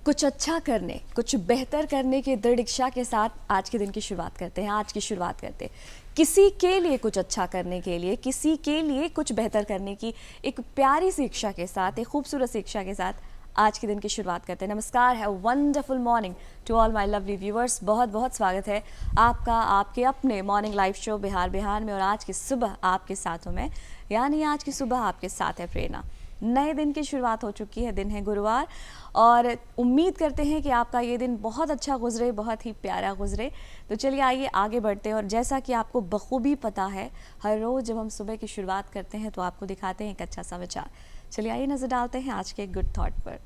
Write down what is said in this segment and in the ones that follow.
कुछ अच्छा करने, कुछ बेहतर करने की दृढ़ इच्छा के साथ आज के दिन की शुरुआत करते हैं, आज की शुरुआत करते हैं। किसी के लिए कुछ अच्छा करने के लिए, किसी के लिए कुछ बेहतर करने की एक प्यारी सी इच्छा के साथ, एक खूबसूरत सी इच्छा के साथ आज के दिन की शुरुआत करते हैं। नमस्कार है, wonderful morning to all my lovely viewers. बहुत बहुत स्वागत है आपका आपके अपने morning live show Bihar Bihar में। और आज की सुबह आपके साथ हूँ मैं, यानी आज की सुबह आपके साथ है प्रेरणा। नए दिन की शुरुआत हो चुकी है, दिन है गुरुवार, और उम्मीद करते हैं कि आपका ये दिन बहुत अच्छा गुजरे, बहुत ही प्यारा गुजरे। तो चलिए आइए आगे बढ़ते हैं। और जैसा कि आपको बखूबी पता है, हर रोज़ जब हम सुबह की शुरुआत करते हैं तो आपको दिखाते हैं एक अच्छा सा विचार। चलिए आइए नज़र डालते हैं आज के गुड थॉट पर।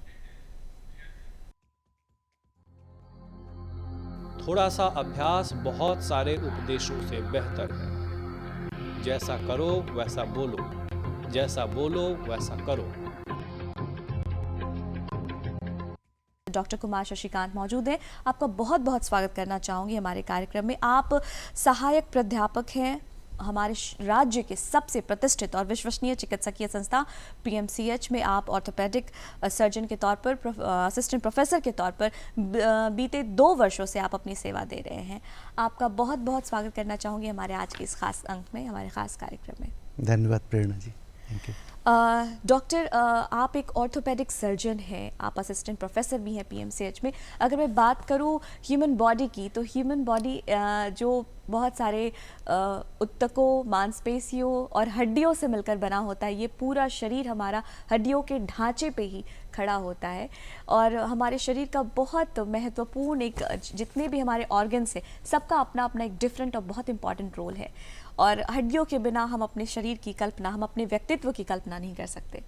थोड़ा सा अभ्यास बहुत सारे उपदेशों से बेहतर है। जैसा करो वैसा बोलो, जैसा बोलो वैसा करो। डॉक्टर कुमार शशिकांत मौजूद हैं। आपका बहुत बहुत स्वागत करना चाहूँगी हमारे कार्यक्रम में। आप सहायक प्राध्यापक हैं हमारे राज्य के सबसे प्रतिष्ठित और विश्वसनीय चिकित्सकीय संस्था पीएमसीएच में। आप ऑर्थोपेडिक सर्जन के तौर पर, असिस्टेंट प्रोफेसर के तौर पर बीते 2 वर्षों से आप अपनी सेवा दे रहे हैं। आपका बहुत बहुत स्वागत करना चाहूँगी हमारे आज के इस खास अंक में, हमारे खास कार्यक्रम में। धन्यवाद प्रेरणा जी, थैंक यू। डॉक्टर, आप एक ऑर्थोपेडिक सर्जन हैं, आप असिस्टेंट प्रोफेसर भी हैं पीएमसीएच में। अगर मैं बात करूं ह्यूमन बॉडी की, तो ह्यूमन बॉडी जो बहुत सारे ऊतकों, मांसपेशियों और हड्डियों से मिलकर बना होता है, ये पूरा शरीर हमारा हड्डियों के ढांचे पे ही खड़ा होता है। और हमारे शरीर का बहुत महत्वपूर्ण एक, जितने भी हमारे ऑर्गन्स हैं, सबका अपना अपना एक डिफरेंट और बहुत इंपॉर्टेंट रोल है। और हड्डियों के बिना हम अपने शरीर की कल्पना, हम अपने व्यक्तित्व की कल्पना नहीं कर सकते।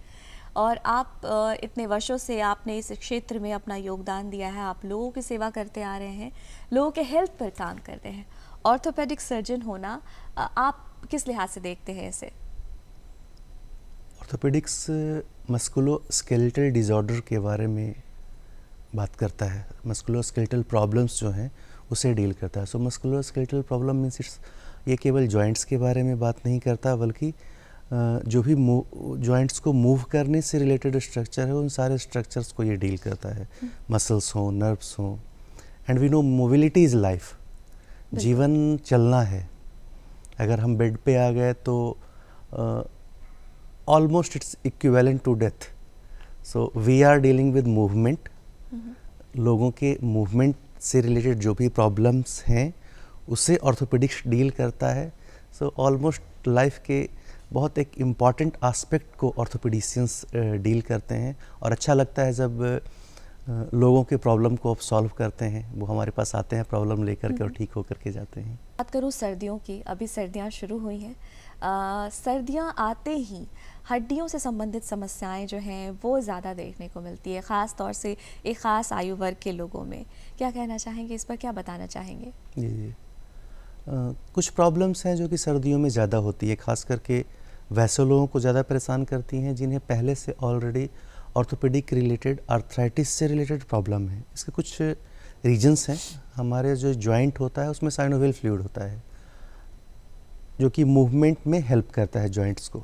और आप इतने वर्षों से आपने इस क्षेत्र में अपना योगदान दिया है, आप लोगों की सेवा करते आ रहे हैं, लोगों के हेल्थ पर काम कर रहे हैं। ऑर्थोपेडिक सर्जन होना आप किस लिहाज से देखते हैं इसे? ऑर्थोपेडिक्स मस्कुलो स्केलेटल डिसऑर्डर के बारे में बात करता है। मस्कुलो स्केलेटल प्रॉब्लम्स जो हैं उसे डील करता है। So musculoskeletal problem means it's, ये केवल जॉइंट्स के बारे में बात नहीं करता, बल्कि जो भी जॉइंट्स को मूव करने से रिलेटेड स्ट्रक्चर है, उन सारे स्ट्रक्चर्स को ये डील करता है। मसल्स हों, नर्व्स हों। And we know mobility is life, जीवन चलना है। अगर हम बेड पे आ गए तो almost it's equivalent to death. So we are dealing with movement. लोगों के मूवमेंट से रिलेटेड जो भी प्रॉब्लम्स हैं उससे ऑर्थोपेडिक्स डील करता है। सो ऑलमोस्ट लाइफ के बहुत एक इम्पॉर्टेंट आस्पेक्ट को ऑर्थोपेडिशियंस डील करते हैं। और अच्छा लगता है जब लोगों के प्रॉब्लम को आप सॉल्व करते हैं, वो हमारे पास आते हैं प्रॉब्लम लेकर के और ठीक होकर के जाते हैं। बात करूँ सर्दियों की, अभी सर्दियाँ शुरू हुई हैं। सर्दियाँ आते ही हड्डियों से संबंधित समस्याएं जो हैं वो ज़्यादा देखने को मिलती है, ख़ास तौर से एक ख़ास आयु वर्ग के लोगों में। क्या कहना चाहेंगे इस पर, क्या बताना चाहेंगे? जी, कुछ प्रॉब्लम्स हैं जो कि सर्दियों में ज़्यादा होती है, ख़ास करके वैसे लोगों को ज़्यादा परेशान करती हैं जिन्हें पहले से ऑलरेडी ऑर्थोपेडिक रिलेटेड आर्थराइटिस से रिलेटेड प्रॉब्लम है। इसके कुछ रीजंस हैं। हमारे जो जॉइंट होता है उसमें साइनोवियल फ्लूइड होता है जो कि मूवमेंट में हेल्प करता है जॉइंट्स को।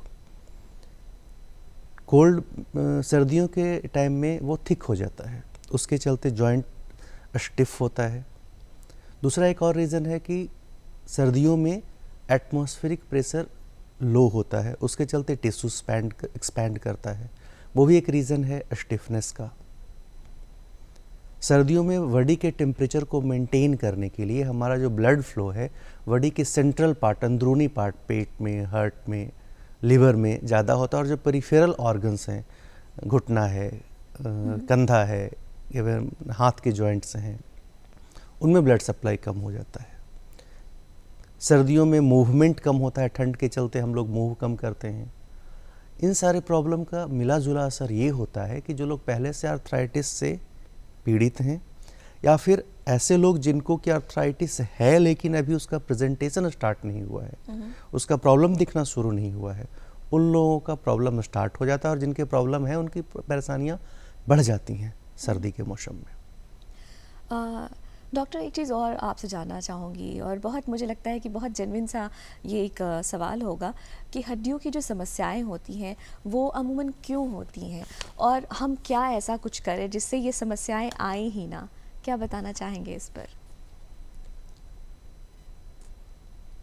कोल्ड सर्दियों के टाइम में वो थिक हो जाता है, उसके चलते जॉइंट स्टिफ होता है। दूसरा एक और रीज़न है कि सर्दियों में एटमॉस्फेरिक प्रेशर लो होता है, उसके चलते टिश्यू एक्सपैंड करता है, वो भी एक रीज़न है स्टिफनेस का। सर्दियों में बॉडी के टेम्परेचर को मेंटेन करने के लिए हमारा जो ब्लड फ्लो है बॉडी के सेंट्रल पार्ट, अंदरूनी पार्ट, पेट में, हार्ट में, लिवर में ज़्यादा होता है। और जो पेरिफेरल ऑर्गन्स हैं, घुटना है, कंधा है, इवन हाथ के जॉइंट्स हैं, उनमें ब्लड सप्लाई कम हो जाता है। सर्दियों में मूवमेंट कम होता है, ठंड के चलते हम लोग मूव कम करते हैं। इन सारे प्रॉब्लम का मिला जुला असर ये होता है कि जो लोग पहले से आर्थराइटिस से पीड़ित हैं, या फिर ऐसे लोग जिनको कि आर्थराइटिस है लेकिन अभी उसका प्रेजेंटेशन स्टार्ट नहीं हुआ है, उसका प्रॉब्लम दिखना शुरू नहीं हुआ है, उन लोगों का प्रॉब्लम स्टार्ट हो जाता है। और जिनके प्रॉब्लम है उनकी परेशानियाँ बढ़ जाती हैं सर्दी के मौसम में। डॉक्टर, एक चीज़ और आपसे जानना चाहूँगी, और बहुत मुझे लगता है कि बहुत जेन्युइन सा ये एक सवाल होगा कि हड्डियों की जो समस्याएं होती हैं वो अमूमन क्यों होती हैं, और हम क्या ऐसा कुछ करें जिससे ये समस्याएं आए ही ना? क्या बताना चाहेंगे इस पर?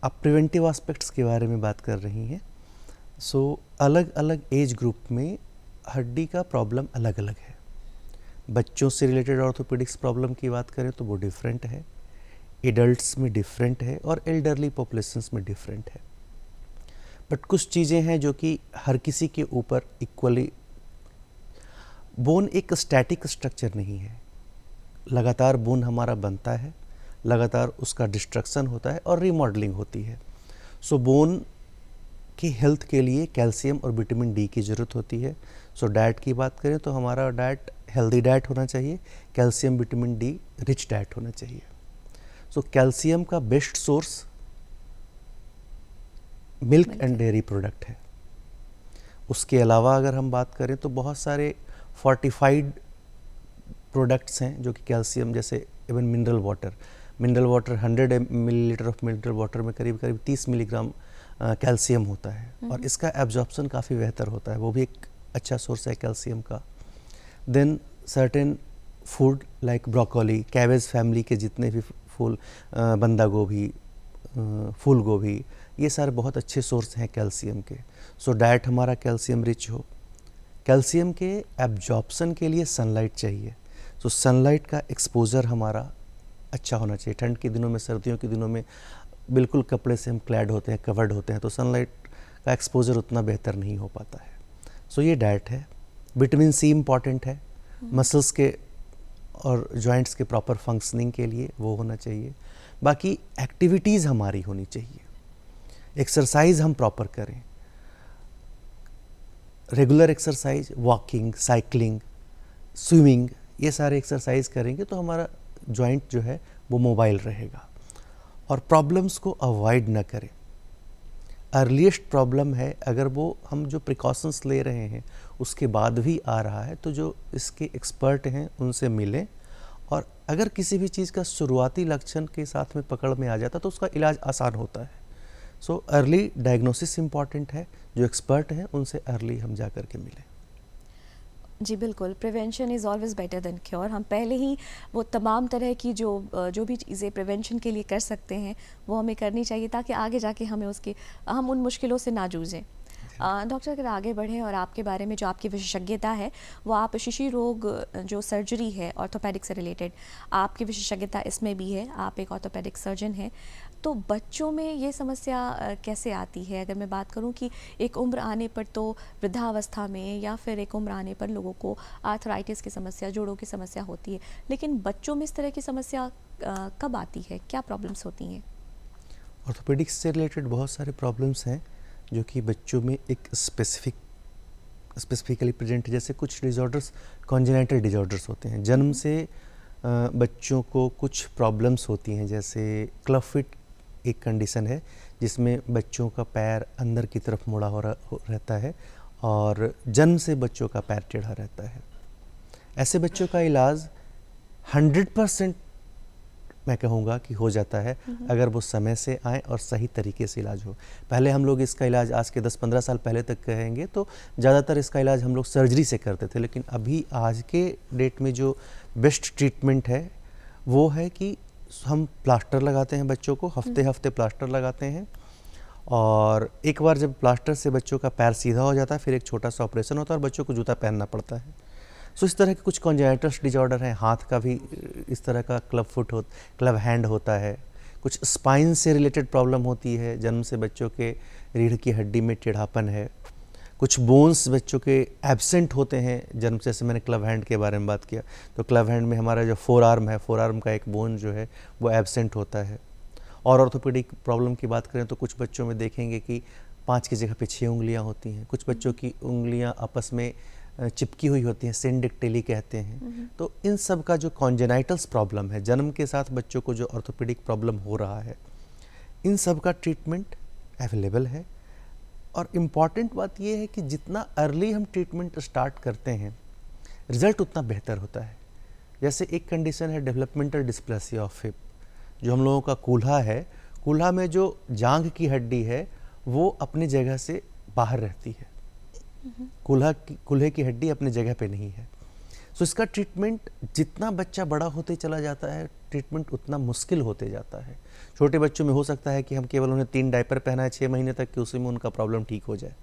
आप प्रिवेंटिव एस्पेक्ट्स के बारे में बात कर रही हैं। अलग अलग एज ग्रुप में हड्डी का प्रॉब्लम अलग अलग है। बच्चों से रिलेटेड ऑर्थोपेडिक्स प्रॉब्लम की बात करें तो वो डिफरेंट है, एडल्ट्स में डिफरेंट है और एल्डरली पॉपुलेशंस में डिफरेंट है। बट कुछ चीज़ें हैं जो कि हर किसी के ऊपर इक्वली, बोन एक स्टैटिक स्ट्रक्चर नहीं है, लगातार बोन हमारा बनता है, लगातार उसका डिस्ट्रक्शन होता है और रीमॉडलिंग होती है। बोन की हेल्थ के लिए कैल्शियम और विटामिन डी की ज़रूरत होती है। डाइट की बात करें तो हमारा डाइट हेल्दी डाइट होना चाहिए, calcium vitamin D rich diet होना चाहिए। कैल्शियम का best source milk and dairy product है। उसके अलावा अगर हम बात करें तो बहुत सारे फोर्टिफाइड प्रोडक्ट्स हैं जो कि कैल्शियम, जैसे even mineral water 100 millilitre of mineral water में करीब करीब 30 मिलीग्राम कैल्शियम होता है और इसका एब्जॉर्प्शन काफ़ी बेहतर होता है, वो भी एक अच्छा सोर्स है कैल्शियम का। Then certain food like broccoli, cabbage family के जितने भी फूल, बंदा गोभी, फूल गोभी, ये सारे बहुत अच्छे सोर्स हैं कैल्शियम के। डाइट हमारा कैल्शियम रिच हो। कैल्शियम के एब्जॉर्प्शन के लिए सनलाइट चाहिए, सनलाइट का एक्सपोजर हमारा अच्छा होना चाहिए। ठंड के दिनों में, सर्दियों के दिनों में बिल्कुल कपड़े से हम क्लैड होते हैं, कवर्ड होते हैं, तो सनलाइट का एक्सपोजर उतना बेहतर नहीं हो पाता है। ये डाइट है। विटामिन सी इम्पॉर्टेंट है मसल्स के और जॉइंट्स के प्रॉपर फंक्शनिंग के लिए, वो होना चाहिए। बाकी एक्टिविटीज़ हमारी होनी चाहिए, एक्सरसाइज हम प्रॉपर करें, regular exercise, walking, cycling, swimming, ये सारे एक्सरसाइज करेंगे तो हमारा जॉइंट जो है वो मोबाइल रहेगा। और प्रॉब्लम्स को अवॉइड ना करें। अर्लीस्ट प्रॉब्लम है, अगर वो हम जो प्रिकॉशंस ले रहे हैं उसके बाद भी आ रहा है तो जो इसके एक्सपर्ट हैं उनसे मिलें, और अगर किसी भी चीज़ का शुरुआती लक्षण के साथ में पकड़ में आ जाता तो उसका इलाज आसान होता है। अर्ली डायग्नोसिस इम्पॉर्टेंट है, जो एक्सपर्ट हैं उनसे अर्ली हम जा कर के मिलें। जी बिल्कुल, prevention is always better than cure. हम पहले ही वो तमाम तरह की जो भी चीज़ें प्रिवेंशन के लिए कर सकते हैं वो हमें करनी चाहिए, ताकि आगे जाके हम उन मुश्किलों से ना जूझें। डॉक्टर, अगर आगे बढ़ें और आपके बारे में जो आपकी विशेषज्ञता है वो आप शिशु रोग जो सर्जरी है ऑर्थोपेडिक से रिलेटेड, आपकी विशेषज्ञता इसमें भी है, आप एक ऑर्थोपेडिक सर्जन हैं, तो बच्चों में ये समस्या कैसे आती है? अगर मैं बात करूं कि एक उम्र आने पर तो वृद्धावस्था में या फिर एक उम्र आने पर लोगों को आर्थराइटिस की समस्या, जोड़ों की समस्या होती है, लेकिन बच्चों में इस तरह की समस्या कब आती है? क्या प्रॉब्लम्स होती हैं? ऑर्थोपेडिक्स से रिलेटेड बहुत सारे प्रॉब्लम्स हैं जो कि बच्चों में एक स्पेसिफिकली प्रेजेंट, जैसे कुछ डिजॉर्डर्स कॉन्जेनिटल डिजॉर्डर्स होते हैं, जन्म से बच्चों को कुछ प्रॉब्लम्स होती हैं, जैसे क्लब फीट एक कंडीशन है जिसमें बच्चों का पैर अंदर की तरफ मुड़ा रहता है और जन्म से बच्चों का पैर टेढ़ा रहता है। ऐसे बच्चों का इलाज 100% मैं कहूँगा कि हो जाता है अगर वो समय से आए और सही तरीके से इलाज हो। पहले हम लोग इसका इलाज आज के 10-15 साल पहले तक कहेंगे तो ज़्यादातर इसका इलाज हम लोग सर्जरी से करते थे, लेकिन अभी आज के डेट में जो बेस्ट ट्रीटमेंट है वो है कि हम प्लास्टर लगाते हैं बच्चों को, हफ्ते हफ्ते प्लास्टर लगाते हैं, और एक बार जब प्लास्टर से बच्चों का पैर सीधा हो जाता है फिर एक छोटा सा ऑपरेशन होता है और बच्चों को जूता पहनना पड़ता है। इस तरह के कुछ कॉन्जेनिटल डिजॉर्डर हैं। हाथ का भी इस तरह का क्लब हैंड होता है। कुछ स्पाइन से रिलेटेड प्रॉब्लम होती है, जन्म से बच्चों के रीढ़ की हड्डी में टेढ़ापन है। कुछ बोन्स बच्चों के एब्सेंट होते हैं जन्म से। जैसे मैंने क्लब हैंड के बारे में बात किया तो क्लब हैंड में हमारा जो फोर आर्म है, फोर आर्म का एक बोन जो है वो एब्सेंट होता है। और ऑर्थोपेडिक प्रॉब्लम की बात करें तो कुछ बच्चों में देखेंगे कि 5 की जगह पे 6 उंगलियां होती हैं। कुछ बच्चों की उंगलियां आपस में चिपकी हुई होती हैं, सिंडिक्टिली कहते हैं। तो इन सब का जो कॉन्जेनाइटल्स प्रॉब्लम है, जन्म के साथ बच्चों को जो ऑर्थोपेडिक प्रॉब्लम हो रहा है, इन सब का ट्रीटमेंट अवेलेबल है। और इम्पॉर्टेंट बात यह है कि जितना अर्ली हम ट्रीटमेंट स्टार्ट करते हैं रिज़ल्ट उतना बेहतर होता है। जैसे एक कंडीशन है डेवलपमेंटल डिस्प्लेसिया ऑफ हिप, जो हम लोगों का कूल्हा है, कूल्हा में जो जांघ की हड्डी है वो अपनी जगह से बाहर रहती है, कूल्हे की हड्डी अपनी जगह पे नहीं है। सो इसका ट्रीटमेंट जितना बच्चा बड़ा होते चला जाता है, ट्रीटमेंट उतना मुश्किल होते जाता है। छोटे बच्चों में हो सकता है कि हम केवल उन्हें 3 डायपर पहनाएं 6 महीने तक कि उसी में उनका प्रॉब्लम ठीक हो जाए,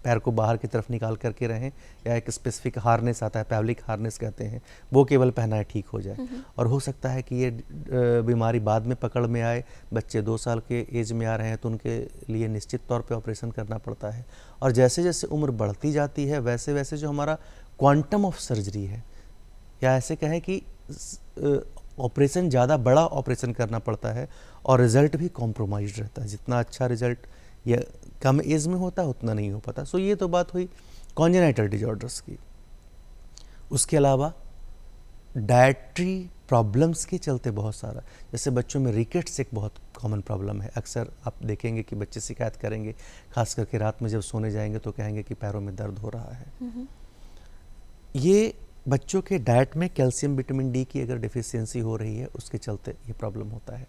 पैर को बाहर की तरफ निकाल करके रहें, या एक स्पेसिफिक हार्नेस आता है, पैवलिक हार्नेस कहते हैं, वो केवल पहनाए ठीक हो जाए। और हो सकता है कि ये बीमारी बाद में पकड़ में आए, बच्चे 2 साल के एज में आ रहे हैं तो उनके लिए निश्चित तौर पे ऑपरेशन करना पड़ता है। और जैसे जैसे उम्र बढ़ती जाती है वैसे वैसे जो हमारा क्वांटम ऑफ सर्जरी है, या ऐसे कहें कि ऑपरेशन ज़्यादा बड़ा ऑपरेशन करना पड़ता है और रिज़ल्ट भी कॉम्प्रोमाइज़ रहता है। जितना अच्छा रिज़ल्ट या कम एज में होता है उतना नहीं हो पाता। सो ये तो बात हुई कॉन्जेनाइटल डिजॉर्डर्स की। उसके अलावा डाइटरी प्रॉब्लम्स के चलते बहुत सारा, जैसे बच्चों में रिकेट्स एक बहुत कॉमन प्रॉब्लम है। अक्सर आप देखेंगे कि बच्चे शिकायत करेंगे, खास करके रात में जब सोने जाएंगे तो कहेंगे कि पैरों में दर्द हो रहा है। ये बच्चों के डाइट में कैल्शियम विटामिन डी की अगर डिफिशियंसी हो रही है उसके चलते ये प्रॉब्लम होता है।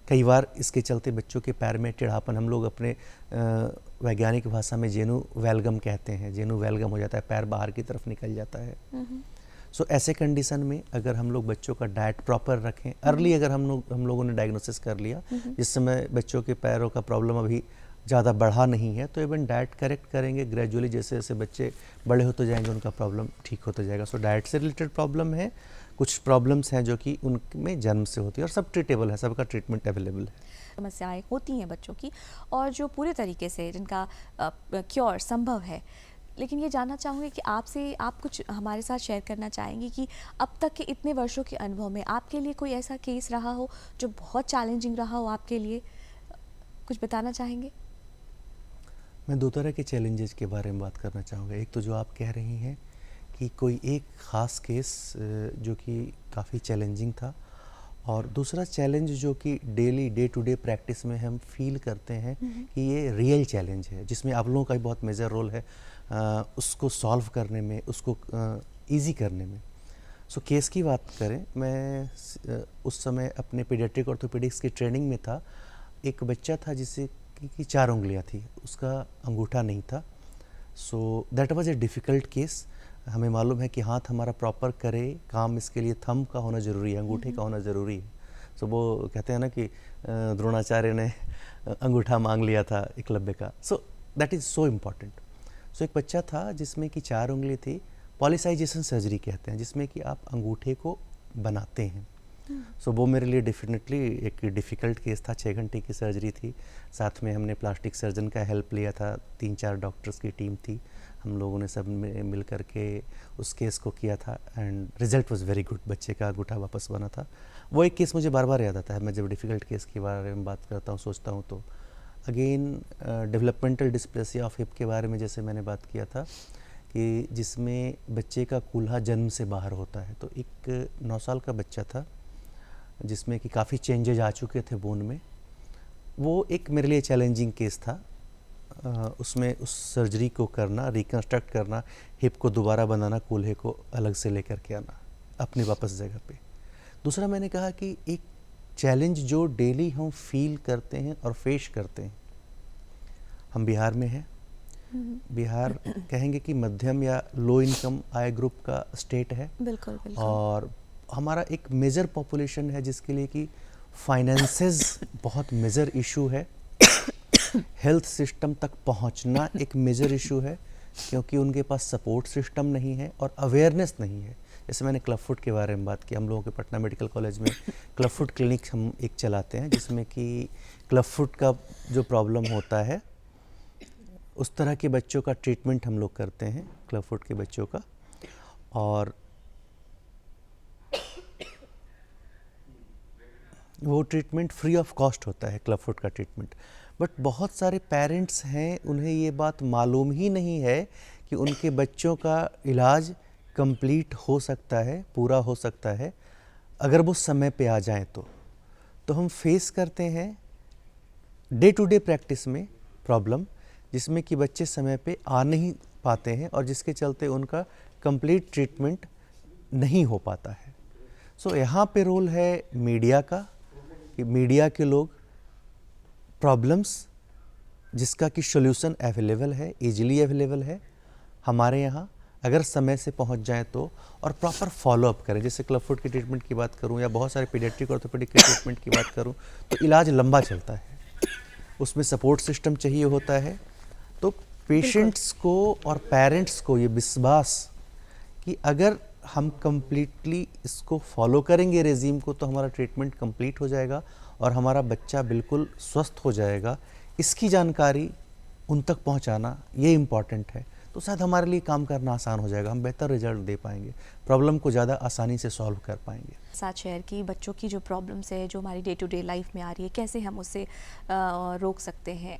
कई बार इसके चलते बच्चों के पैर में टेढ़ापन, हम लोग अपने वैज्ञानिक भाषा में जेनु वैल्गम कहते हैं, जेनु वैल्गम हो जाता है, पैर बाहर की तरफ निकल जाता है। सो ऐसे कंडीशन में अगर हम लोग बच्चों का डाइट प्रॉपर रखें, अर्ली अगर हम लोगों ने डायग्नोसिस कर लिया, जिस समय बच्चों के पैरों का प्रॉब्लम अभी ज़्यादा बढ़ा नहीं है, तो इवन डाइट करेक्ट करेंगे, ग्रेजुअली जैसे जैसे बच्चे बड़े होते जाएंगे उनका प्रॉब्लम ठीक होता जाएगा। सो डाइट से रिलेटेड प्रॉब्लम है, कुछ प्रॉब्लम्स हैं जो कि उनमें जन्म से होती है, और सब ट्रीटेबल है, सबका ट्रीटमेंट अवेलेबल है। समस्याएं होती हैं बच्चों की और जो पूरे तरीके से जिनका क्योर संभव है। लेकिन ये जानना चाहूँगी कि आपसे आप कुछ हमारे साथ शेयर करना चाहेंगे कि अब तक के इतने वर्षों के अनुभव में आपके लिए कोई ऐसा केस रहा हो जो बहुत चैलेंजिंग रहा हो आपके लिए, कुछ बताना चाहेंगे? मैं 2 तरह के चैलेंजेस के बारे में बात करना चाहूँगा। एक तो जो आप कह रही हैं कि कोई एक ख़ास केस जो कि काफ़ी चैलेंजिंग था, और दूसरा चैलेंज जो कि daily day to day practice में हम फील करते हैं कि ये रियल चैलेंज है, जिसमें आप लोगों का भी बहुत मेजर रोल है उसको सॉल्व करने में, उसको ईजी करने में। सो केस की बात करें, मैं उस समय अपने पीडियाट्रिक ऑर्थोपेडिक्स की ट्रेनिंग में था। एक बच्चा था जिसे की 4 उंगलियां थी, उसका अंगूठा नहीं था। So that was a difficult case. हमें मालूम है कि हाथ हमारा प्रॉपर करे काम, इसके लिए थंब का होना ज़रूरी है, अंगूठे का होना ज़रूरी है। सो वो कहते हैं ना कि द्रोणाचार्य ने अंगूठा मांग लिया था एकलव्य का। So that is so important. So एक बच्चा था जिसमें कि 4 उंगली थी, पॉलिसाइजेशन सर्जरी कहते हैं, जिसमें कि आप अंगूठे को बनाते हैं। सो वो मेरे लिए डेफिनेटली एक डिफ़िकल्ट केस था। 6 घंटे की सर्जरी थी, साथ में हमने प्लास्टिक सर्जन का हेल्प लिया था, 3-4 डॉक्टर्स की टीम थी, हम लोगों ने सब मिल कर के उस केस को किया था end result was very good. बच्चे का अंगूठा वापस बना था। वो एक केस मुझे बार बार याद आता है, मैं जब डिफ़िकल्ट केस के बारे में बात करता हूँ, सोचता हूँ तो। Again developmental dysplasia of hip के बारे में जैसे मैंने बात किया था कि जिसमें बच्चे का कूल्हा जन्म से बाहर होता है। तो एक 9 साल का बच्चा था जिसमें कि काफ़ी चेंजेज आ चुके थे बोन में। वो एक मेरे लिए चैलेंजिंग केस था। उसमें उस सर्जरी को करना, रिकन्स्ट्रक्ट करना, हिप को दोबारा बनाना, कूल्हे को अलग से लेकर के आना अपनी वापस जगह पे। दूसरा मैंने कहा कि एक चैलेंज जो डेली हम फील करते हैं और फेस करते हैं। हम बिहार में हैं, बिहार कहेंगे कि मध्यम या लो इनकम आय ग्रुप का स्टेट है। बिल्कुल बिल्कुल। और हमारा एक मेजर पॉपुलेशन है जिसके लिए कि फाइनेंसेस बहुत मेजर इशू है। हेल्थ सिस्टम तक पहुंचना एक मेजर इशू है, क्योंकि उनके पास सपोर्ट सिस्टम नहीं है और अवेयरनेस नहीं है। जैसे मैंने क्लब फुट के बारे में बात की, हम लोगों के पटना मेडिकल कॉलेज में क्लब फुट क्लिनिक हम एक चलाते हैं, जिसमें कि क्लब फुट का जो प्रॉब्लम होता है उस तरह के बच्चों का ट्रीटमेंट हम लोग करते हैं, क्लब फुट के बच्चों का। और वो ट्रीटमेंट फ्री ऑफ कॉस्ट होता है, क्लब फुट का ट्रीटमेंट। बट बहुत सारे पेरेंट्स हैं, उन्हें ये बात मालूम ही नहीं है कि उनके बच्चों का इलाज कंप्लीट हो सकता है, पूरा हो सकता है, अगर वो समय पे आ जाएं तो हम फेस करते हैं डे टू डे प्रैक्टिस में प्रॉब्लम, जिसमें कि बच्चे समय पे आ नहीं पाते हैं और जिसके चलते उनका कंप्लीट ट्रीटमेंट नहीं हो पाता है। सो यहाँ पे रोल है मीडिया का, कि मीडिया के लोग प्रॉब्लम्स जिसका कि सॉल्यूशन अवेलेबल है, इजीली अवेलेबल है हमारे यहाँ, अगर समय से पहुँच जाए तो, और प्रॉपर फॉलोअप करें। जैसे क्लबफुट की ट्रीटमेंट की बात करूँ या बहुत सारे पीडियाट्रिक ऑर्थोपेडिक की ट्रीटमेंट की बात करूँ, तो इलाज लंबा चलता है, उसमें सपोर्ट सिस्टम चाहिए होता है। तो पेशेंट्स को और पेरेंट्स को ये विश्वास कि अगर हम कंप्लीटली इसको फॉलो करेंगे रेजीम को, तो हमारा ट्रीटमेंट कंप्लीट हो जाएगा और हमारा बच्चा बिल्कुल स्वस्थ हो जाएगा, इसकी जानकारी उन तक पहुंचाना ये इम्पॉर्टेंट है। तो शायद हमारे लिए काम करना आसान हो जाएगा, हम बेहतर रिजल्ट दे पाएंगे, प्रॉब्लम को ज़्यादा आसानी से सॉल्व कर पाएंगे। साथ शेयर की बच्चों की जो प्रॉब्लम्स है, जो हमारी डे टू डे लाइफ में आ रही है, कैसे हम उससे रोक सकते हैं।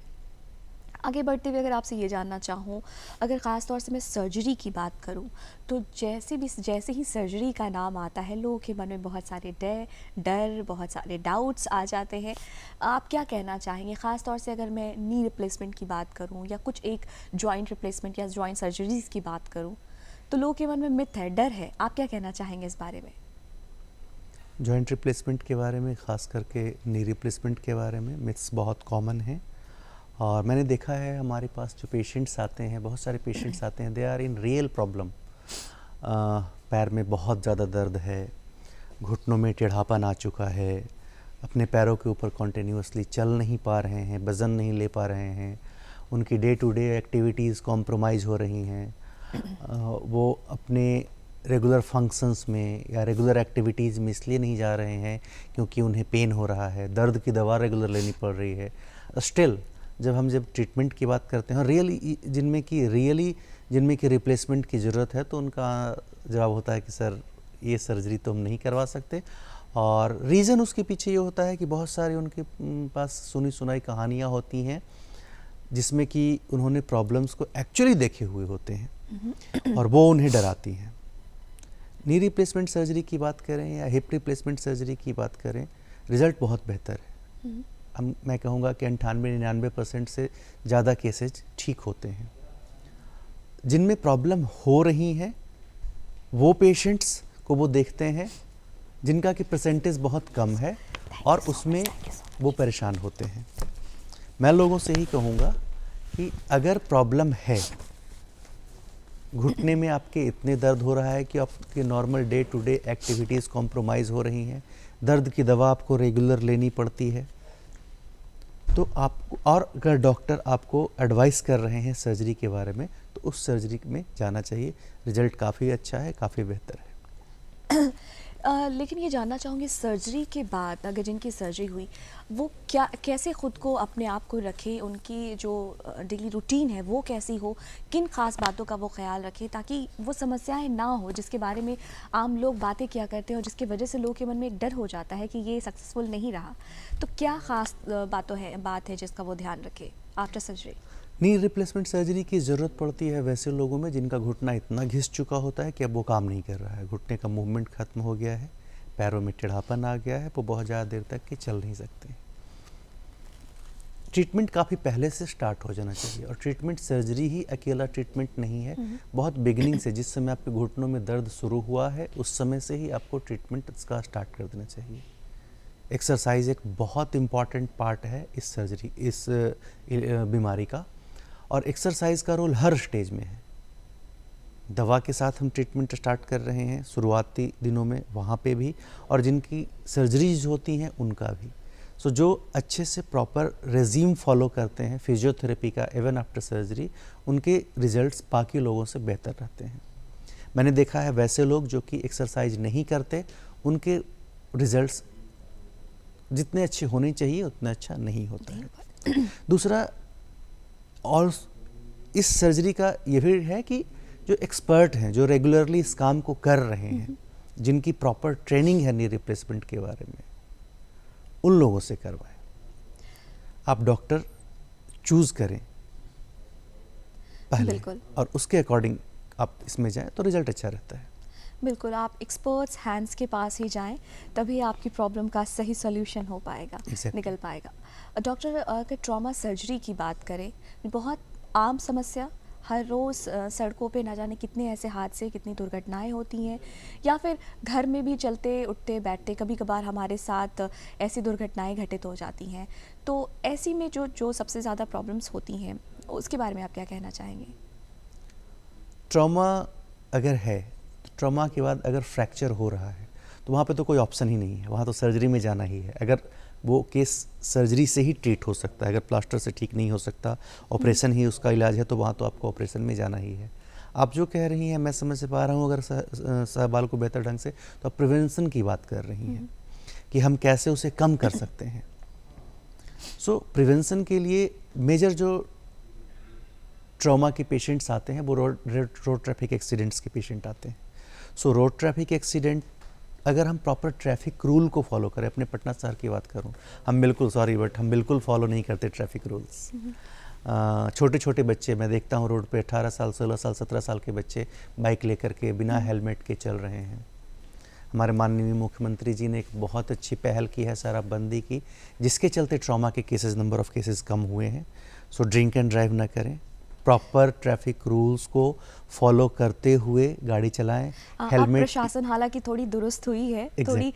आगे बढ़ते हुए अगर आपसे ये जानना चाहूँ, अगर ख़ास तौर से मैं सर्जरी की बात करूँ, तो जैसे ही सर्जरी का नाम आता है, लोगों के मन में बहुत सारे डर, बहुत सारे डाउट्स आ जाते हैं। आप क्या कहना चाहेंगे, ख़ास तौर से अगर मैं नी रिप्लेसमेंट की बात करूँ या कुछ एक जॉइंट रिप्लेसमेंट या जॉइंट सर्जरीज़ की बात करूँ, तो लोगों के मन में मिथ है, डर है, आप क्या कहना चाहेंगे इस बारे में? जॉइंट रिप्लेसमेंट के बारे में, ख़ास करके नी रिप्लेसमेंट के बारे में मिथ्स बहुत कॉमन हैं। और मैंने देखा है हमारे पास जो पेशेंट्स आते हैं, बहुत सारे पेशेंट्स आते हैं, they are in real problem. पैर में बहुत ज़्यादा दर्द है, घुटनों में टेढ़ापन आ चुका है, अपने पैरों के ऊपर कॉन्टिन्यूसली चल नहीं पा रहे हैं, वज़न नहीं ले पा रहे हैं, उनकी day to day activities compromise हो रही हैं, वो अपने रेगुलर फंक्शंस में या रेगुलर एक्टिविटीज़ में इसलिए नहीं जा रहे हैं क्योंकि उन्हें पेन हो रहा है, दर्द की दवा रेगुलर लेनी पड़ रही है। स्टिल जब ट्रीटमेंट की बात करते हैं, जिनमें की रिप्लेसमेंट की ज़रूरत है, तो उनका जवाब होता है कि सर ये सर्जरी तो हम नहीं करवा सकते। और रीज़न उसके पीछे ये होता है कि बहुत सारे उनके पास सुनी सुनाई कहानियाँ होती हैं जिसमें कि उन्होंने प्रॉब्लम्स को एक्चुअली देखे हुए होते हैं और वो उन्हें डराती हैं। नी रिप्लेसमेंट सर्जरी की बात करें या हिप रिप्लेसमेंट सर्जरी की बात करें, रिज़ल्ट बहुत बेहतर है। मैं कहूँगा कि 98-99% से ज़्यादा केसेज ठीक होते हैं। जिनमें प्रॉब्लम हो रही हैं वो पेशेंट्स को वो देखते हैं जिनका कि परसेंटेज बहुत कम है और उसमें वो परेशान होते हैं। मैं लोगों से ही कहूँगा कि अगर प्रॉब्लम है, घुटने में आपके इतने दर्द हो रहा है कि आपके normal day to day activities compromise हो रही हैं, दर्द की दवा आपको रेगुलर लेनी पड़ती है, तो आपको, और अगर डॉक्टर आपको एडवाइस कर रहे हैं सर्जरी के बारे में, तो उस सर्जरी में जाना चाहिए। रिजल्ट काफ़ी अच्छा है, काफ़ी बेहतर है। लेकिन ये जानना चाहूँगी, सर्जरी के बाद अगर जिनकी सर्जरी हुई, वो कैसे ख़ुद को, अपने आप को रखें, उनकी जो डेली रूटीन है वो कैसी हो, किन ख़ास बातों का वो ख्याल रखें ताकि वो समस्याएं ना हो जिसके बारे में आम लोग बातें किया करते हैं और जिसकी वजह से लोगों के मन में एक डर हो जाता है कि ये सक्सेसफुल नहीं रहा। तो क्या ख़ास बात है जिसका वो ध्यान रखे after surgery? Knee replacement surgery की ज़रूरत पड़ती है वैसे लोगों में जिनका घुटना इतना घिस चुका होता है कि अब वो काम नहीं कर रहा है, घुटने का मूवमेंट ख़त्म हो गया है, पैरों में टेढ़ापन आ गया है, वो बहुत ज़्यादा देर तक के चल नहीं सकते। ट्रीटमेंट काफ़ी पहले से स्टार्ट हो जाना चाहिए और ट्रीटमेंट सर्जरी ही अकेला ट्रीटमेंट नहीं है, बहुत बिगिनिंग से, जिस समय आपके घुटनों में दर्द शुरू हुआ है उस समय से ही आपको ट्रीटमेंट इसका स्टार्ट कर देना चाहिए। एक्सरसाइज एक बहुत इम्पॉर्टेंट पार्ट है इस बीमारी का, और एक्सरसाइज का रोल हर स्टेज में है। दवा के साथ हम ट्रीटमेंट स्टार्ट कर रहे हैं शुरुआती दिनों में, वहाँ पे भी, और जिनकी सर्जरीज होती हैं उनका भी। सो जो अच्छे से प्रॉपर रेजीम फॉलो करते हैं फिजियोथेरेपी का इवन आफ्टर सर्जरी, उनके रिजल्ट्स बाकी लोगों से बेहतर रहते हैं। मैंने देखा है वैसे लोग जो कि एक्सरसाइज नहीं करते, उनके रिजल्ट्स जितने अच्छे होने चाहिए उतना अच्छा नहीं होता है। दूसरा, और इस सर्जरी का ये भी है कि जो एक्सपर्ट हैं, जो रेगुलरली इस काम को कर रहे हैं, जिनकी प्रॉपर ट्रेनिंग है नी रिप्लेसमेंट के बारे में, उन लोगों से करवाएं। आप डॉक्टर चूज़ करें पहले, और उसके अकॉर्डिंग आप इसमें जाएं तो रिजल्ट अच्छा रहता है। बिल्कुल, आप एक्सपर्ट्स हैंड्स के पास ही जाएं, तभी आपकी प्रॉब्लम का सही सॉल्यूशन हो पाएगा, निकल पाएगा। डॉक्टर, अगर ट्रॉमा सर्जरी की बात करें, बहुत आम समस्या हर रोज़ सड़कों पे ना जाने कितने ऐसे हादसे, कितनी दुर्घटनाएं होती हैं, या फिर घर में भी चलते उठते बैठते कभी कभार हमारे साथ ऐसी दुर्घटनाएं घटित हो जाती हैं। तो ऐसी में जो जो सबसे ज़्यादा प्रॉब्लम्स होती हैं उसके बारे में आप क्या कहना चाहेंगे? ट्रॉमा अगर है तो ट्रॉमा के बाद अगर फ्रैक्चर हो रहा है तो वहाँ पे तो कोई ऑप्शन ही नहीं है, वहाँ तो सर्जरी में जाना ही है। अगर वो केस सर्जरी से ही ट्रीट हो सकता है, अगर प्लास्टर से ठीक नहीं हो सकता, ऑपरेशन ही उसका इलाज है, तो वहाँ तो आपको ऑपरेशन में जाना ही है। आप जो कह रही हैं मैं समझ से पा रहा हूँ, अगर सहबाल को बेहतर ढंग से, तो आप प्रिवेंशन की बात कर रही हैं कि हम कैसे उसे कम कर सकते हैं। सो प्रिवेंशन के लिए मेजर जो ट्रॉमा के पेशेंट्स आते हैं वो रोड ट्रैफिक एक्सीडेंट्स के पेशेंट आते हैं। सो रोड ट्रैफिक एक्सीडेंट अगर हम प्रॉपर ट्रैफिक रूल को फॉलो करें, अपने पटना शहर की बात करूं, हम बिल्कुल फॉलो नहीं करते ट्रैफिक रूल्स। छोटे छोटे बच्चे मैं देखता हूं रोड पे 18 साल 16 साल 17 साल के बच्चे बाइक लेकर के बिना हेलमेट के चल रहे हैं। हमारे माननीय मुख्यमंत्री जी ने एक बहुत अच्छी पहल की है, शराबबंदी की, जिसके चलते ट्रॉमा के केसेस, नंबर ऑफ केसेस कम हुए हैं। सो ड्रिंक एंड ड्राइव ना करें, प्रॉपर ट्रैफिक रूल्स को फॉलो करते हुए गाड़ी चलाएं। हेलमेट प्रशासन हालांकि थोड़ी दुरुस्त हुई है, थोड़ी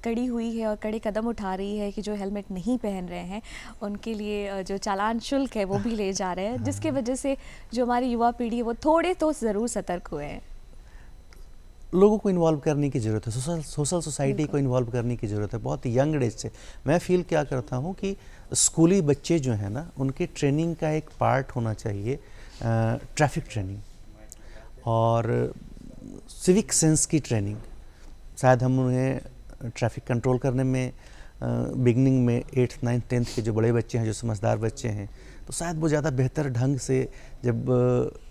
कड़ी हुई है और कड़े कदम उठा रही है कि जो हेलमेट नहीं पहन रहे हैं उनके लिए जो चालान शुल्क है वो भी ले जा रहे हैं, जिसके वजह से जो हमारी युवा पीढ़ी है वो थोड़े तो ज़रूर सतर्क हुए हैं। लोगों को इन्वॉल्व करने की ज़रूरत है, सोशल सोसाइटी को इन्वॉल्व करने की ज़रूरत है बहुत यंग एज से। मैं फील क्या करता हूँ कि स्कूली बच्चे जो हैं ना, उनके ट्रेनिंग का एक पार्ट होना चाहिए ट्रैफिक ट्रेनिंग और सिविक सेंस की ट्रेनिंग। शायद हम उन्हें ट्रैफिक कंट्रोल करने में बिगनिंग में 8th 9th 10th के जो बड़े बच्चे हैं, जो समझदार बच्चे हैं, तो शायद वो ज़्यादा बेहतर ढंग से जब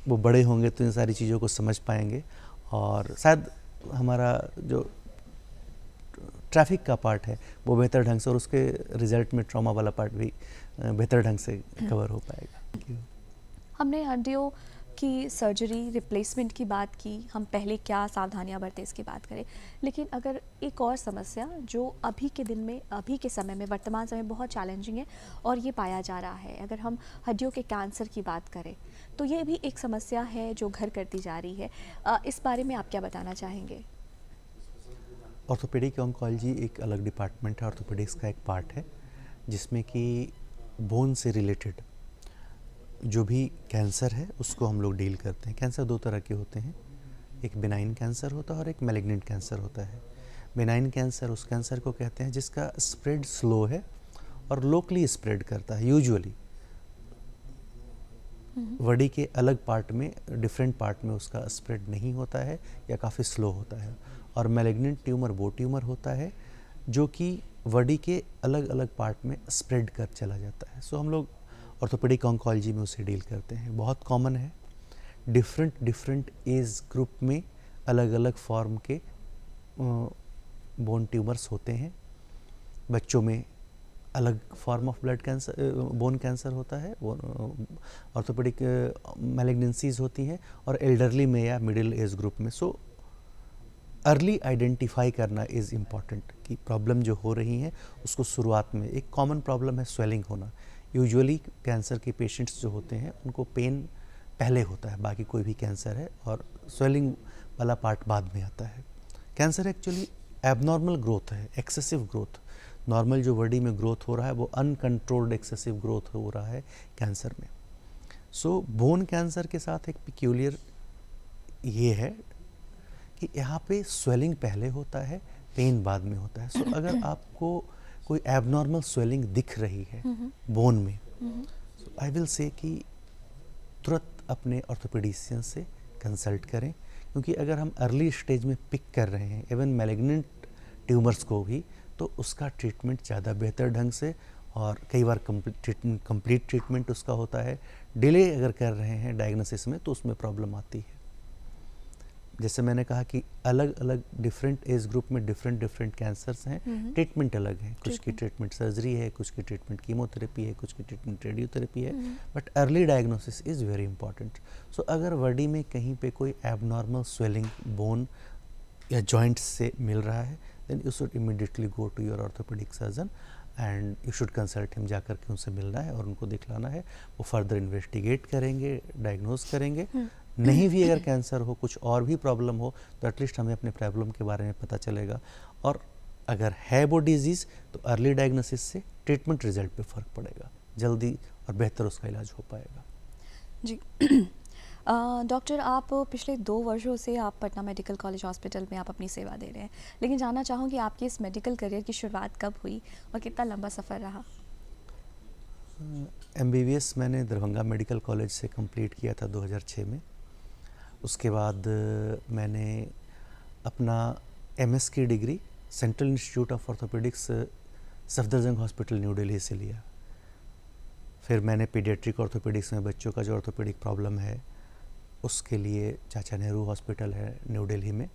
वो बड़े होंगे तो इन सारी चीज़ों को समझ पाएंगे, और शायद हमारा जो ट्रैफिक का पार्ट है वो बेहतर ढंग से, और उसके रिजल्ट में ट्रॉमा वाला पार्ट भी बेहतर ढंग से कवर हो पाएगा। हमने हड्डियों की सर्जरी रिप्लेसमेंट की बात की, हम पहले क्या सावधानियां बरतें इसकी बात करें, लेकिन अगर एक और समस्या जो अभी के दिन में, अभी के समय में, वर्तमान समय में बहुत चैलेंजिंग है और ये पाया जा रहा है, अगर हम हड्डियों के कैंसर की बात करें तो ये भी एक समस्या है जो घर करती जा रही है। इस बारे में आप क्या बताना चाहेंगे? ऑर्थोपेडिक ऑन्कोलॉजी एक अलग डिपार्टमेंट है, ऑर्थोपेडिक्स का एक पार्ट है, जिसमें कि बोन से रिलेटेड जो भी कैंसर है उसको हम लोग डील करते हैं। कैंसर दो तरह के होते हैं, एक बिनाइन कैंसर होता है और एक मैलिग्नेंट कैंसर होता है। बिनाइन कैंसर उस कैंसर को कहते हैं जिसका स्प्रेड स्लो है और लोकली स्प्रेड करता है, यूजुअली बॉडी के अलग पार्ट में, डिफरेंट पार्ट में उसका स्प्रेड नहीं होता है या काफ़ी स्लो होता है। और मैलिग्नेंट ट्यूमर वो ट्यूमर होता है जो कि बॉडी के अलग अलग पार्ट में स्प्रेड कर चला जाता है। सो हम लोग ऑर्थोपेडिक ऑन्कोलॉजी में उसे डील करते हैं। बहुत कॉमन है, डिफरेंट एज ग्रुप में अलग अलग फॉर्म के बोन ट्यूमर्स होते हैं। बच्चों में अलग form of blood cancer, bone cancer होता है, वो ऑर्थोपेडिक मैलिग्नेंसीज होती हैं, और एल्डरली में या मिडिल एज ग्रुप में। सो अर्ली आइडेंटिफाई करना इज़ इम्पॉर्टेंट कि प्रॉब्लम जो हो रही है उसको शुरुआत में। एक कॉमन प्रॉब्लम है स्वेलिंग होना। यूजुअली कैंसर के पेशेंट्स जो होते हैं उनको पेन पहले होता है, बाकी कोई भी कैंसर है, और स्वेलिंग वाला पार्ट बाद में आता है। कैंसर एक्चुअली एबनॉर्मल ग्रोथ है, एक्सेसिव ग्रोथ। नॉर्मल जो बॉडी में ग्रोथ हो रहा है वो अनकंट्रोल्ड एक्सेसिव ग्रोथ हो रहा है कैंसर में। सो बोन कैंसर के साथ एक पिक्यूलियर ये है कि यहाँ पे स्वेलिंग पहले होता है, पेन बाद में होता है। सो अगर आपको कोई एबनॉर्मल स्वेलिंग दिख रही है बोन में, सो आई विल से कि तुरंत अपने ऑर्थोपेडिशियन से कंसल्ट करें, क्योंकि अगर हम अर्ली स्टेज में पिक कर रहे हैं इवन मैलिग्नेंट ट्यूमर्स को भी, तो उसका ट्रीटमेंट ज़्यादा बेहतर ढंग से, और कई बार कंप्लीट ट्रीटमेंट उसका होता है। डिले अगर कर रहे हैं डायग्नोसिस में तो उसमें प्रॉब्लम आती है। जैसे मैंने कहा कि अलग अलग डिफरेंट एज ग्रुप में डिफरेंट कैंसर्स हैं, ट्रीटमेंट अलग है। कुछ की ट्रीटमेंट सर्जरी है, कुछ की ट्रीटमेंट कीमोथेरेपी है, कुछ की ट्रीटमेंट रेडियोथेरेपी है, but early diagnosis is very important. So अगर बॉडी में कहीं पे कोई एबनॉर्मल स्वेलिंग बोन या जॉइंट्स से मिल रहा है then you should immediately go to your orthopaedic surgeon and you should consult him, जाकर के उनसे मिलना है और उनको दिखलाना है। वो फर्दर इन्वेस्टिगेट करेंगे, डायग्नोज करेंगे। नहीं भी अगर कैंसर हो, कुछ और भी प्रॉब्लम हो, तो एटलीस्ट हमें अपने प्रॉब्लम के बारे में पता चलेगा। और अगर है वो डिजीज़ तो अर्ली डायग्नोसिस से ट्रीटमेंट रिजल्ट पे फ़र्क पड़ेगा, जल्दी और बेहतर उसका इलाज हो पाएगा। जी। डॉक्टर, आप पिछले 2 वर्षों से आप पटना मेडिकल कॉलेज हॉस्पिटल में आप अपनी सेवा दे रहे हैं, लेकिन जानना चाहूँगी आपकी इस मेडिकल करियर की शुरुआत कब हुई और कितना लंबा सफ़र रहा? MBBS मैंने दरभंगा मेडिकल कॉलेज से कंप्लीट किया था 2006 में। उसके बाद मैंने अपना MS की degree central institute of orthopaedics Safdarjung hospital new Delhi से लिया। फिर मैंने पीडियाट्रिक ऑर्थोपेडिक्स में बच्चों का जो ऑर्थोपेडिक प्रॉब्लम है उसके लिए चाचा नेहरू हॉस्पिटल है न्यू दिल्ली में,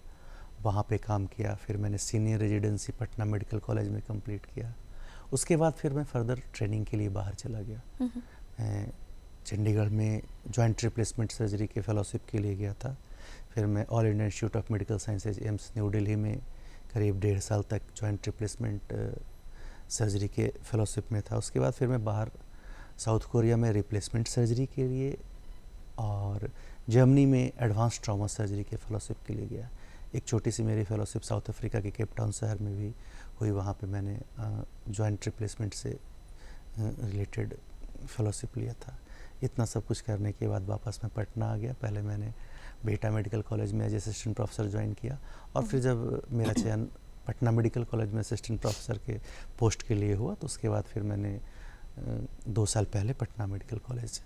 वहाँ पे काम किया। फिर मैंने senior residency Patna medical college में कंप्लीट किया। उसके बाद फिर मैं फर्दर ट्रेनिंग के लिए बाहर चला गया। मैं चंडीगढ़ में जॉइंट रिप्लेसमेंट सर्जरी के फेलोशिप के लिए गया था। फिर मैं all India institute of medical sciences AIIMS new Delhi में करीब 1.5 साल तक जॉइंट रिप्लेसमेंट सर्जरी के फेलोशिप में था। उसके बाद फिर मैं बाहर साउथ कोरिया में रिप्लेसमेंट सर्जरी के लिए और जर्मनी में एडवांस ट्रॉमा सर्जरी के फेलोशिप के लिए गया। एक छोटी सी मेरी फेलोशिप साउथ अफ्रीका के केप टाउन शहर में भी हुई। वहाँ पे मैंने जॉइंट रिप्लेसमेंट से रिलेटेड फेलोशिप लिया था। इतना सब कुछ करने के बाद वापस मैं पटना आ गया। पहले मैंने बेटा मेडिकल कॉलेज में एज असिस्टेंट प्रोफेसर ज्वाइन किया और फिर जब मेरा चयन पटना मेडिकल कॉलेज में असिस्टेंट प्रोफेसर के पोस्ट के लिए हुआ तो उसके बाद फिर मैंने 2 साल पहले पटना मेडिकल कॉलेज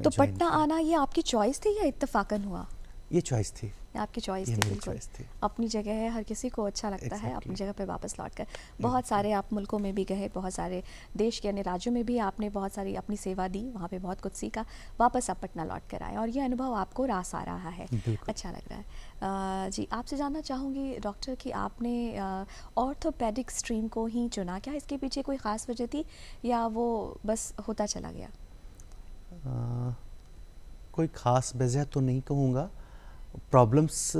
तो पटना आना ये आपकी चॉइस थी या इत्तेफाकन हुआ? ये चॉइस थी, आपकी चॉइस ये थी। मेरी बिल्कुल चॉइस थी। अपनी जगह है, हर किसी को अच्छा लगता है अपनी Exactly. जगह पे वापस लौटकर। बहुत सारे आप मुल्कों में भी गए, बहुत सारे देश के अन्य राज्यों में भी आपने बहुत सारी अपनी सेवा दी, वहाँ पे बहुत कुछ सीखा, वापस आप पटना लौट कर आए और ये अनुभव आपको रास आ रहा है, बिल्कुल। अच्छा लग रहा है। जी, आपसे जानना चाहूँगी डॉक्टर कि आपने ऑर्थोपेडिक स्ट्रीम को ही चुना, क्या इसके पीछे कोई ख़ास वजह थी या वो बस होता चला गया? कोई ख़ास वजह तो नहीं कहूँगा। प्रॉब्लम्स,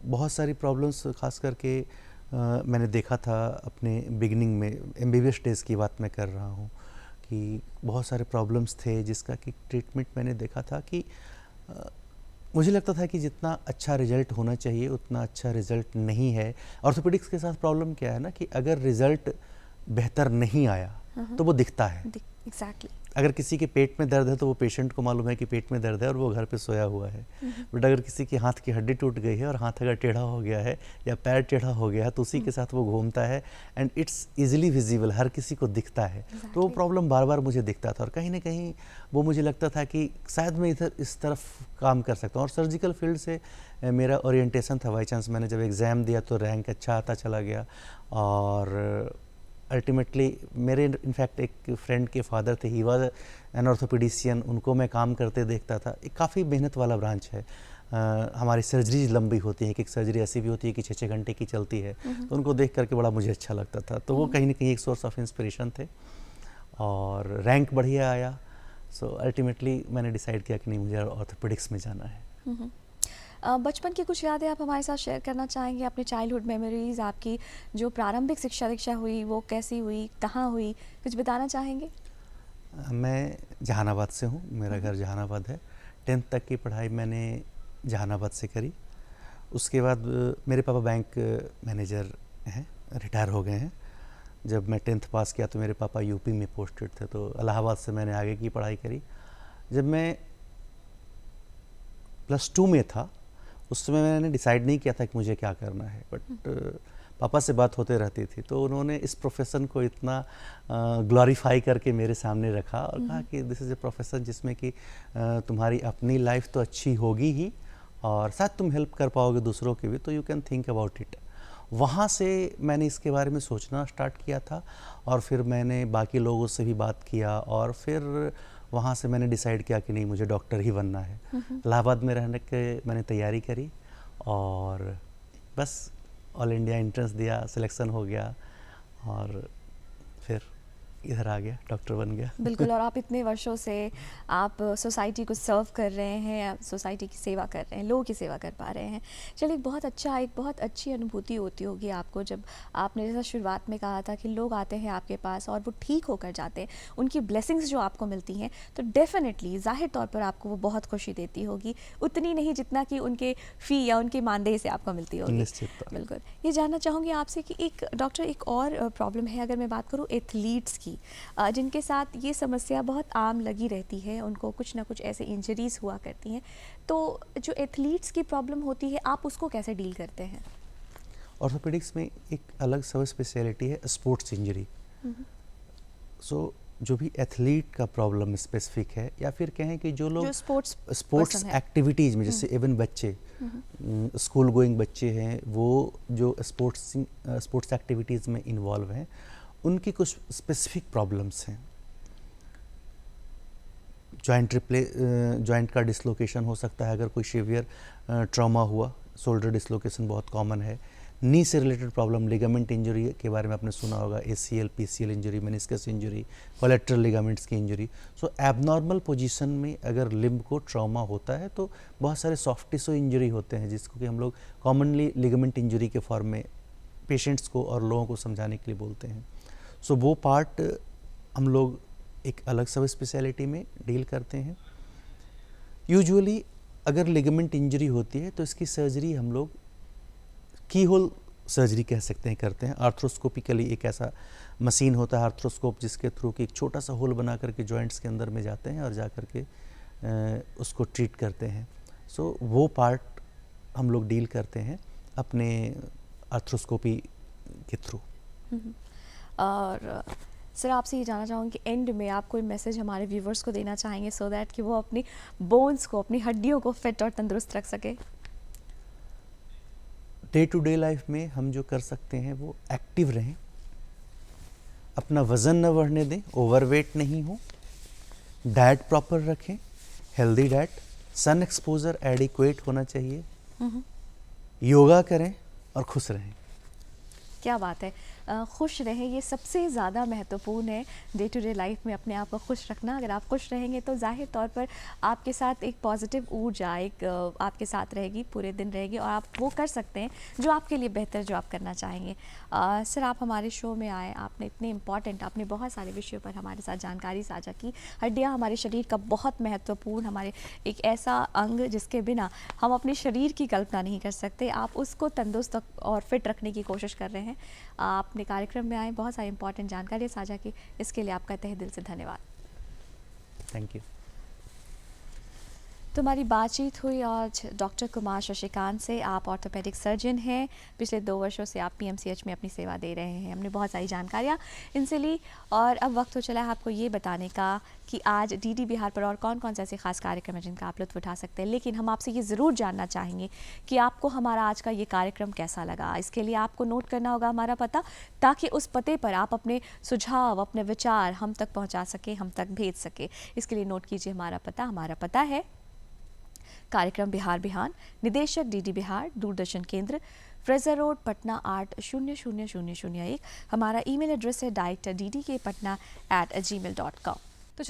बहुत सारी प्रॉब्लम्स खास करके मैंने देखा था अपने बिगिनिंग में, MBBS डेज़ की बात मैं कर रहा हूँ कि बहुत सारे प्रॉब्लम्स थे जिसका कि ट्रीटमेंट मैंने देखा था कि मुझे लगता था कि जितना अच्छा रिज़ल्ट होना चाहिए उतना अच्छा रिज़ल्ट नहीं है। ऑर्थोपेडिक्स के साथ प्रॉब्लम क्या है ना कि अगर रिज़ल्ट बेहतर नहीं आया तो वो दिखता है। एग्जैक्टली। अगर किसी के पेट में दर्द है तो वो पेशेंट को मालूम है कि पेट में दर्द है और वो घर पे सोया हुआ है। बट अगर किसी के हाथ की हड्डी टूट गई है और हाथ अगर टेढ़ा हो गया है या पैर टेढ़ा हो गया है तो उसी के साथ वो घूमता है एंड इट्स इजीली विजिबल, हर किसी को दिखता है। तो वो प्रॉब्लम बार बार मुझे दिखता था और कहीं ना कहीं वो मुझे लगता था कि शायद मैं इधर इस तरफ काम कर सकता हूँ। और सर्जिकल फील्ड से मेरा ओरिएंटेशन था। बाई चांस मैंने जब एग्ज़ाम दिया तो रैंक अच्छा आता चला गया और अल्टीमेटली मेरे इनफैक्ट एक फ्रेंड के फादर थे, ही वाज एन ऑर्थोपेडिशियन, उनको मैं काम करते देखता था। एक काफ़ी मेहनत वाला ब्रांच है। हमारी सर्जरी लंबी होती है, कि एक सर्जरी ऐसी भी होती है कि 6-6 घंटे की चलती है, तो उनको देख करके बड़ा मुझे अच्छा लगता था। तो वो कहीं ना कहीं एक सोर्स ऑफ इंस्पिरेशन थे और रैंक बढ़िया आया। सो अल्टीमेटली मैंने डिसाइड किया कि नहीं, मुझे ऑर्थोपेडिक्स में जाना है। बचपन की कुछ यादें आप हमारे साथ शेयर करना चाहेंगे? अपनी चाइल्डहुड मेमोरीज, आपकी जो प्रारंभिक शिक्षा दीक्षा हुई वो कैसी हुई, कहाँ हुई, कुछ बताना चाहेंगे? मैं जहानाबाद से हूँ, मेरा घर जहानाबाद है। 10th तक की पढ़ाई मैंने जहानाबाद से करी। उसके बाद मेरे पापा बैंक मैनेजर हैं, रिटायर हो गए हैं। जब मैं 10th पास किया तो मेरे पापा यूपी में पोस्टेड थे, तो इलाहाबाद से मैंने आगे की पढ़ाई करी। जब मैं +2 में था उस समय मैंने डिसाइड नहीं किया था कि मुझे क्या करना है, बट पापा से बात होते रहती थी तो उन्होंने इस प्रोफेशन को इतना ग्लोरीफाई करके मेरे सामने रखा और कहा कि दिस इज़ ए प्रोफेशन जिसमें कि तुम्हारी अपनी लाइफ तो अच्छी होगी ही और शायद तुम हेल्प कर पाओगे दूसरों की भी, तो you can think about it. वहाँ से मैंने इसके बारे में सोचना स्टार्ट किया था और फिर मैंने बाकी लोगों से भी बात किया और फिर वहाँ से मैंने डिसाइड किया कि नहीं, मुझे डॉक्टर ही बनना है। इलाहाबाद में रहने के मैंने तैयारी करी और बस ऑल इंडिया एंट्रेंस दिया, सिलेक्शन हो गया और फिर इधर आ गया, डॉक्टर बन गया। बिल्कुल, और आप इतने वर्षों से आप सोसाइटी को सर्व कर रहे हैं, सोसाइटी की सेवा कर रहे हैं, लोगों की सेवा कर पा रहे हैं। चलिए, एक बहुत अच्छी अनुभूति होती होगी आपको जब आपने जैसा शुरुआत में कहा था कि लोग आते हैं आपके पास और वो ठीक होकर जाते हैं, उनकी ब्लेसिंग्स जो आपको मिलती हैं, तो डेफिनेटली ज़ाहिर तौर पर आपको वो बहुत खुशी देती होगी, उतनी नहीं जितना कि उनके फ़ी या उनके मानदेय से आपको मिलती होगी। निश्चित। बिल्कुल। ये जानना चाहूँगी आपसे कि एक डॉक्टर, एक और प्रॉब्लम है, अगर मैं बात करूँ एथलीट्स की, जिनके साथ ये समस्या बहुत आम लगी रहती है, उनको कुछ ना कुछ ऐसे इंजरीज़ हुआ करती हैं, तो जो एथलीट्स की प्रॉब्लम होती है, आप उसको कैसे डील करते हैं? ऑर्थोपेडिक्स में एक अलग सब स्पेशलिटी है स्पोर्ट्स इंजरी। सो जो भी एथलीट का प्रॉब्लम स्पेसिफिक है, या फिर कहें कि जो लोग स्पोर्ट्स स्पोर्ट्स एक्टिविटीज़ में, जैसे इवन बच्चे, स्कूल गोइंग बच्चे हैं, वो जो स्पोर्ट्स एक्टिविटीज़ में इन्वॉल्व हैं, उनकी कुछ स्पेसिफिक प्रॉब्लम्स हैं। जॉइंट का डिसलोकेशन हो सकता है अगर कोई सीवियर ट्रॉमा हुआ, शोल्डर डिसलोकेशन बहुत कॉमन है। नी से रिलेटेड प्रॉब्लम, लिगामेंट इंजरी के बारे में आपने सुना होगा, ACL, PCL injury, meniscus injury, collateral ligaments की इंजरी। सो एबनॉर्मल पोजीशन में अगर लिम्ब को ट्रॉमा होता है तो बहुत सारे सॉफ्ट टिश्यू इंजरी होते हैं, जिसको कि हम लोग कॉमनली लिगामेंट इंजरी के फॉर्म में पेशेंट्स को और लोगों को समझाने के लिए बोलते हैं। सो वो पार्ट हम लोग एक अलग सब स्पेशलिटी में डील करते हैं। यूजुअली अगर लिगामेंट इंजरी होती है तो इसकी सर्जरी हम लोग की होल सर्जरी कह सकते हैं, करते हैं। आर्थ्रोस्कोपिकली एक ऐसा मशीन होता है आर्थ्रोस्कोप, जिसके थ्रू कि एक छोटा सा होल बना करके जॉइंट्स के अंदर में जाते हैं और जा करके उसको ट्रीट करते हैं। सो वो पार्ट हम लोग डील करते हैं अपने आर्थ्रोस्कोपी के थ्रू। और सर, आपसे ये जानना चाहूँगी कि एंड में आप कोई मैसेज हमारे व्यूवर्स को देना चाहेंगे सो दैट कि वो अपनी बोन्स को, अपनी हड्डियों को फिट और तंदुरुस्त रख सके? डे टू डे लाइफ में हम जो कर सकते हैं वो एक्टिव रहें, अपना वज़न न बढ़ने दें, ओवरवेट नहीं हो, डाइट प्रॉपर रखें, healthy diet, sun exposure adequate होना चाहिए, योगा करें और खुश रहें। क्या बात है, खुश रहें, ये सबसे ज़्यादा महत्वपूर्ण है डे टू डे लाइफ में, अपने आप को खुश रखना। अगर आप खुश रहेंगे तो जाहिर तौर पर आपके साथ एक पॉजिटिव ऊर्जा एक आपके साथ रहेगी, पूरे दिन रहेगी, और आप वो कर सकते हैं जो आपके लिए बेहतर, जो आप करना चाहेंगे। सर, आप हमारे शो में आए, आपने इतने इम्पॉर्टेंट, आपने बहुत सारे विषयों पर हमारे साथ जानकारी साझा की। हड्डियाँ हमारे शरीर का बहुत महत्वपूर्ण, हमारे एक ऐसा अंग जिसके बिना हम अपने शरीर की कल्पना नहीं कर सकते। आप उसको तंदुरुस्त और फिट रखने की कोशिश कर रहे हैं। आपने कार्यक्रम में आए, बहुत सारी इंपॉर्टेंट जानकारी साझा की, इसके लिए आपका तहे दिल से धन्यवाद। Thank you. तो हमारी बातचीत हुई आज डॉक्टर कुमार शशिकांत से। आप ऑर्थोपेडिक सर्जन हैं, पिछले 2 वर्षों से आप PMCH में अपनी सेवा दे रहे हैं। हमने बहुत सारी जानकारियाँ इनसे ली, और अब वक्त हो चला है आपको ये बताने का कि आज DD बिहार पर और कौन कौन से ऐसे खास कार्यक्रम हैं जिनका आप लुत्फ़ उठा सकते हैं। लेकिन हम आपसे ये ज़रूर जानना चाहेंगे कि आपको हमारा आज का ये कार्यक्रम कैसा लगा। इसके लिए आपको नोट करना होगा हमारा पता, ताकि उस पते पर आप अपने सुझाव, अपने विचार हम तक पहुँचा सकें, हम तक भेज सकें। इसके लिए नोट कीजिए हमारा पता है कार्यक्रम बिहार बिहान, निदेशक DD बिहार, दूरदर्शन केंद्र, फ्रेजर रोड, पटना 8000001। हमारा ईमेल एड्रेस है director ddkpatna@gmail.com। तो